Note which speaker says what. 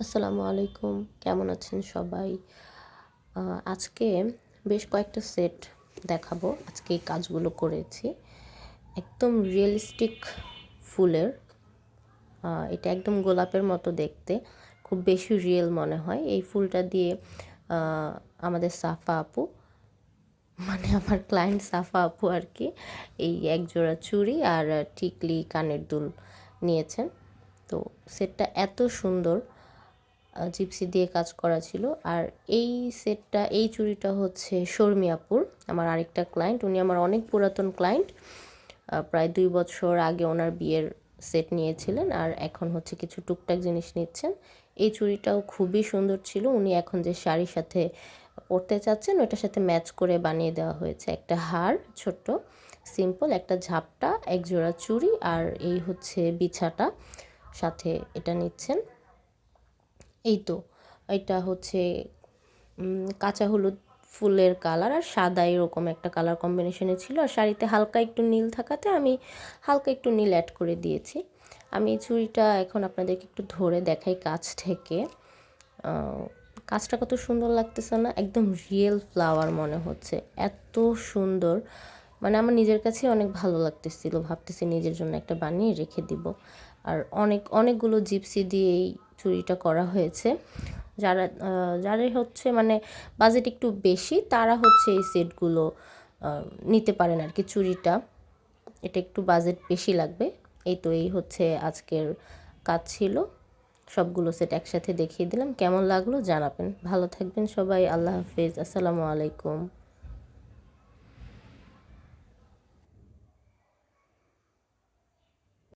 Speaker 1: আসসালামু আলাইকুম, কেমন আছেন সবাই? আজকে বেশ কয়েকটা সেট দেখাবো। আজকে এই কাজগুলো করেছি। একদম রিয়েলিস্টিক ফুলের, এটা একদম গোলাপের মতো দেখতে, খুব বেশি রিয়েল মনে হয়। এই ফুলটা দিয়ে আমাদের সাফা আপু, মানে আমার ক্লায়েন্ট সাফা আপু আর কি, এই একজোড়া চুড়ি আর টিকলি কানের দুল নিয়েছেন। তো সেটটা এত সুন্দর, জিপসি দিয়ে কাজ করা ছিল। আর এই সেটটা, এই চুড়িটা হচ্ছে শর্মি আপুর, আমার আরেকটা ক্লায়েন্ট। উনি আমার অনেক পুরাতন ক্লায়েন্ট, প্রায় 2 বছর আগে ওনার বিয়ের সেট নিয়েছিলেন, আর এখন হচ্ছে কিছু টুকটাক জিনিস নিচ্ছেন। এই চুড়িটাও খুবই সুন্দর ছিল। উনি এখন যে শাড়ির সাথে পরতে চাচ্ছেন ওটার সাথে ম্যাচ করে বানিয়ে দেওয়া হয়েছে। একটা হার ছোট্ট সিম্পল, একটা ঝাপটা, এক জোড়া চুড়ি, আর এই হচ্ছে বিছাটা সাথে এটা নিচ্ছেন। এই তো, এটা হচ্ছে কাঁচা হলুদ ফুলের কালার আর সাদা এরকম একটা কালার কম্বিনেশনে ছিল। আর শাড়িতে হালকা একটু নীল থাকাতে আমি হালকা একটু নীল অ্যাড করে দিয়েছি। আমি এই চুড়িটা এখন আপনাদেরকে একটু ধরে দেখাই কাছ থেকে। কাজটা কত সুন্দর লাগতেছে না? একদম রিয়েল ফ্লাওয়ার মনে হচ্ছে, এত সুন্দর। মানে আমার নিজের কাছে অনেক ভালো লাগতেছিল, ভাবতেছি নিজের জন্য একটা বানিয়ে রেখে দিব। আর অনেকগুলো জিপসি দিয়ে এই চুড়িটা করা হয়েছে। যারা হচ্ছে মানে বাজেট একটু বেশি, তারা হচ্ছে এই সেটগুলো নিতে পারেন আর কি। চুড়িটা এটা একটু বাজেট বেশি লাগবে। এই তো, এই হচ্ছে আজকের কাজ ছিল। সবগুলো সেট একসাথে দেখিয়ে দিলাম। কেমন লাগলো জানাবেন। ভালো থাকবেন সবাই। আল্লাহ হাফেজ। আসসালামু আলাইকুম।